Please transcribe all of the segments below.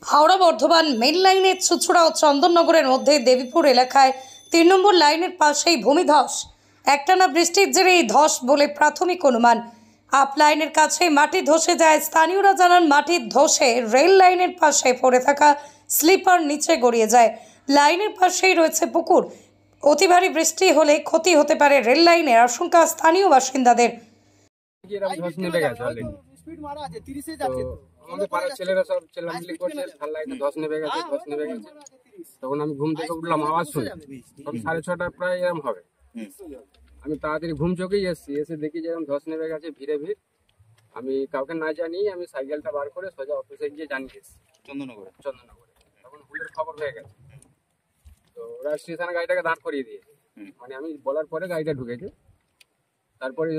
Howrah Bardhaman main লাইনের চুচুড়া ও চন্দননগরের মধ্যে দেবীপুর এলাকায় ৩ নম্বর লাইনের পাশেই ভূমিধস। একটানা বৃষ্টির জেরে এই ধস বলে প্রাথমিক অনুমান। আপ লাইনের কাছে মাটি ধসে যায়। স্থানীয়রা জানান মাটির ধসে রেল লাইনের পাশে পড়ে থাকা স্লিপার নিচে গড়িয়ে যায়। লাইনের পাশেই রয়েছে পুকুর। অতি ভারী বৃষ্টি হলে ক্ষতি হতে পারে রেল লাইনের, আশঙ্কা স্থানীয় বাসিন্দাদের। আমাদের পাড়ার ছেলেরা সব চেল্লামিল্লি করছে, লাইনে ধস নেমে গেছে। তখন আমি ঘুম থেকে উঠলাম, আওয়াজ শুনে তখন 6:30 প্রায় এরকম হবে। আমি তাড়াতাড়ি ঘুম চোখেই এসে দেখি যে এরকম ধস নেমে গেছে, ভিড়ে ভিড়। আমি কাউকে না জানিয়ে আমি সাইকেলটা বার করে সোজা অফিসে গিয়ে জানিয়ে এসেছি চন্দননগরে। তখন হুলের খবর হয়ে গেছে, তো ওরা স্টেশনে গাড়িটাকে দাঁড় করিয়ে দিয়েছে। মানে আমি বলার পরে গাড়িটা ঢুকেছে। তারপরে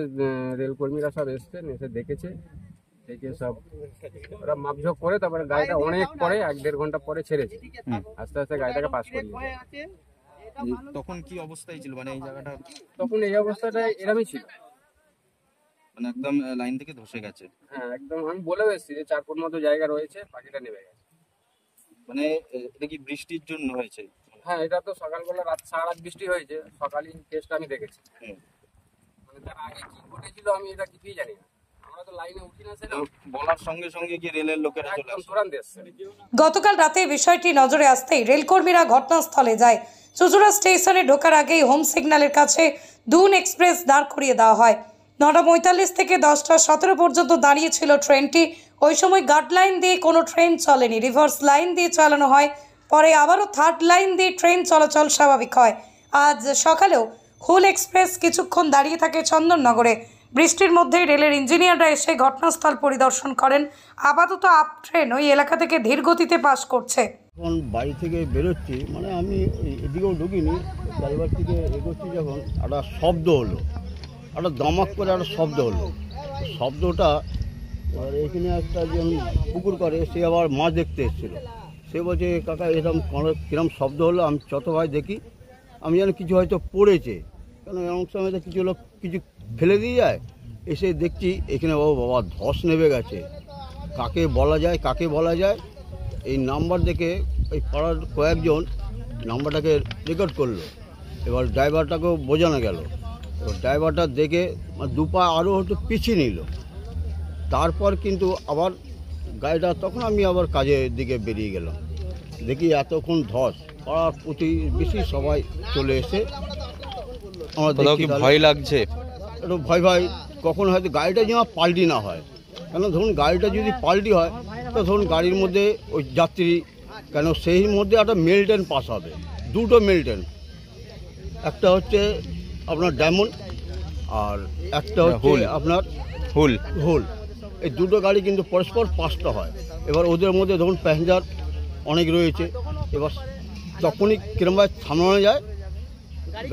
রেল কর্মীরা সব এসে দেখেছে, দেখে সব ওরা মাপঝোক করে তারপরে গাড়িটা অনেক পরে 1-1.5 ঘন্টা পরে ছেড়েছে। আস্তে আস্তে গাড়িটাকে পাস করে দিয়েছে। তখন কি অবস্থায় ছিল, মানে এই জায়গাটা? তখন এই অবস্থাটা এরমই ছিল, মানে একদম লাইন থেকে ধসে গেছে। হ্যাঁ একদম। আমি বলেও এসেছি যে 4 ফুট মতো জায়গা রয়েছে, বাকিটা নেমে গেছে। মানে এটা কি বৃষ্টির জন্য হয়েছে? হ্যাঁ, এটা তো সকালবেলা সারা রাত বৃষ্টি হয়েছে। সকালীন কেসটা আমি দেখেছি। মানে তার আগে কি ঘটেছিল আমি এটা কিছুই জানি না। আমরা তো লাইনে উঠি না, সেটা বলার সঙ্গে সঙ্গে কি রেলের লোকেরা চলে আসে? তুরন্ত এসছে। গতকাল রাতে বিষয়টি নজরে আসতেই রেলকর্মীরা ঘটনাস্থলে যায়। চুচুড়া স্টেশনে ঢোকার আগেই হোম সিগন্যালের কাছে দুন এক্সপ্রেস দাঁড় করিয়ে দেওয়া হয়। 9:45 থেকে 10:17 পর্যন্ত দাঁড়িয়েছিল ট্রেনটি। ওই সময় গার্ড লাইন দিয়ে কোনো ট্রেন চলেনি, রিভার্স লাইন দিয়ে চালানো হয়। পরে আবারও থার্ড লাইন দিয়ে ট্রেন চলাচল স্বাভাবিক হয়। আজ সকালেও হুল এক্সপ্রেস কিছুক্ষণ দাঁড়িয়ে থাকে চন্দননগরে। বৃষ্টির মধ্যেই রেলের ইঞ্জিনিয়াররা এসে ঘটনাস্থল পরিদর্শন করেন। আপাতত আপ ট্রেন ওই এলাকা থেকে ধীর গতিতে পাস করছে। যখন বাড়ি থেকে বেরোচ্ছি, মানে আমি এদিকেও ঢুকিনি, ড্রাইভার থেকে এগোচ্ছি, যখন একটা শব্দ হলো, একটা দামাক করে একটা শব্দ হলো। শব্দটা আর এখানে একটা যেমন পুকুর করে, সে আবার মাছ দেখতে এসেছিলো। সে বলছে, কাকা এরকম কিরম শব্দ হলো। আমি যত ভাই দেখি, আমি যেন কিছু হয়তো পড়েছে, কেন এমন সময় তো কিছু লোক কিছু ফেলে দিয়ে যায়। এসে দেখছি এখানে বাবা ধস নেমে গেছে। কাকে বলা যায় এই নাম্বার দেখে ওই পাড়ার কয়েকজন নাম্বারটাকে রেকর্ড করলো। এবার ড্রাইভারটাকেও বোঝানো গেল। এবার ড্রাইভারটা দেখে দুপা আরও হয়তো পিছিয়ে নিল। তারপর কিন্তু আবার গাড়িটা, তখন আমি আবার কাজের দিকে বেরিয়ে গেলাম। দেখি এতক্ষণ ধস, পাড়ার প্রতিবেশী সবাই চলে এসে আমার দেখি ভয় লাগছে। একটু ভয় কখন হয়তো গাড়িটা যেন পাল্টি না হয়। কেন ধরুন গাড়িটা যদি পাল্টি হয়, তো ধরুন গাড়ির মধ্যে ওই যাত্রী, কেন সেই মধ্যে একটা মেল ট্রেন পাস হবে, দুটো মেল ট্রেন, একটা হচ্ছে আপনার ডায়মন্ড আর একটা হচ্ছে আপনার হুল। এই দুটো গাড়ি কিন্তু পরস্পর পাসটা হয়। এবার ওদের মধ্যে ধরুন প্যাসেঞ্জার অনেক রয়েছে। এবার তখনই কিরমভাবে থামানো যায়,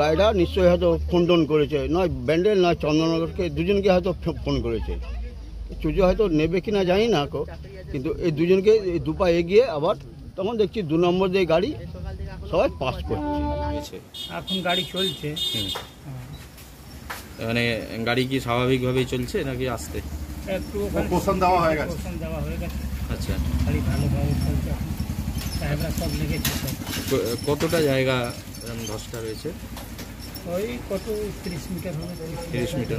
গাড়িটা নিশ্চয়ই হয়তো ফোন টোন করেছে, নয় ব্যান্ডেল নয় চন্দননগরকে, দুজনকে হয়তো ফোন করেছে। চুজো হয়তো নেবে কিনা জানি না, কিন্তু এই দুজনকে এই দুপা এগিয়ে আবার তখন দেখছি 2 নম্বর দিয়ে গাড়ি সবাই পাস করছে। এখন গাড়ি চলছে। মানে গাড়ি কি স্বাভাবিকভাবেই চলছে নাকি আসতে? একটু পোষণ দেওয়া হয়ে গেছে। আচ্ছা, গাড়ি ভালোভাবে চলছে। সাহেবরা সব লেগেছে। কতটা জায়গা ধসটা রয়েছে? ওই কত 30 মিটার হবে। 30 মিটার।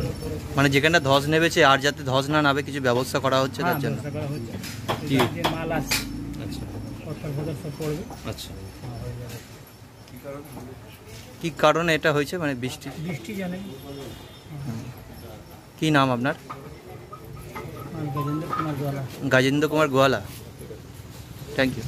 মানে যেখানটা ধস নেমেছে আর যাতে ধস না নামে কিছু ব্যবস্থা করা হচ্ছে তার জন্য? কি মাল আছে? আচ্ছা, সব পড়বে। আচ্ছা, কি কারণে এটা হয়েছে, মানে বৃষ্টি জানেন? কি নাম আপনার? গজেন্দ্র কুমার গোয়ালা। গাজেন্দ্র কুমার গোয়ালা। Thank you.